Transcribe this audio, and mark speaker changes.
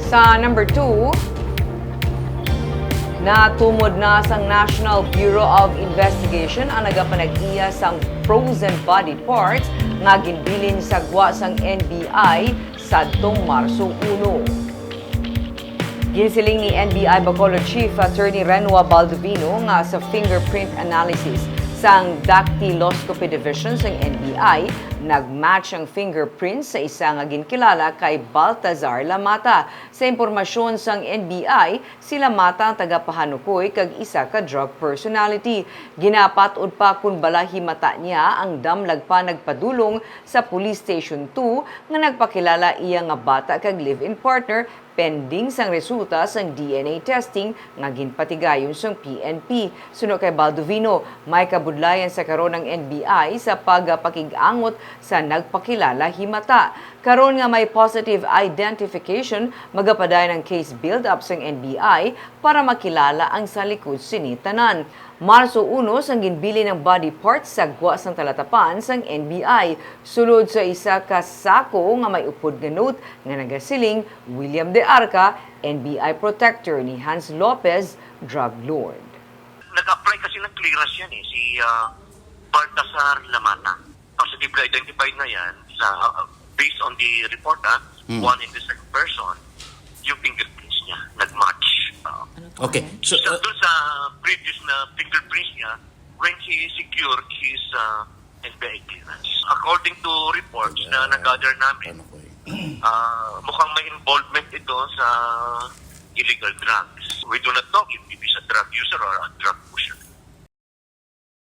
Speaker 1: Sa number 2, natumod na sang National Bureau of Investigation ang nagapanag-iya sang frozen body parts nga ginbilin sa gwa sang NBI sadtong Marso 1. Ginsiling ni NBI Bacolod Chief Attorney Renua Baldovino nga sa fingerprint analysis sang Dactyloscopy Division sang NBI, nagmatch ang fingerprints sa isa nga ginkilala kay Baltazar Lamata. Sa impormasyon sang NBI, si Lamata ang tagapahanukoy kag isa ka drug personality. Ginapat-od pa kun balahi mata niya ang damlag pa nagpadulong sa Police Station 2 nga nagpakilala iya nga bata kag live-in partner pending sang resulta sang DNA testing nga ginpatigayon sang PNP. Suno kay Baldovino, may kabudlayan sa karon ng NBI sa pagpakig-angot sa nagpakilala himata. Karon nga may positive identification, magapaday ng case build-up sang NBI para makilala ang sa likod sinitanan. Marso 1 sang ginbili ng body parts sa gwa sang talatapan sang NBI. Sulod sa isa ka sako nga may upod nga note nga nagasiling William De Arca, NBI protector ni Hans Lopez, drug lord.
Speaker 2: Nag-apply kasi ng clearance yan si Baltasar Lamata. Positively identified na yan based on the report, one in the second person, yung fingerprints niya, nag-match.
Speaker 3: Okay. So,
Speaker 2: doon sa previous na fingerprints niya, when he secured his NBI clearance. According to reports na nag-gather namin, mukhang may involvement ito sa illegal drugs. We do not know if he is a drug user or a drug pusher.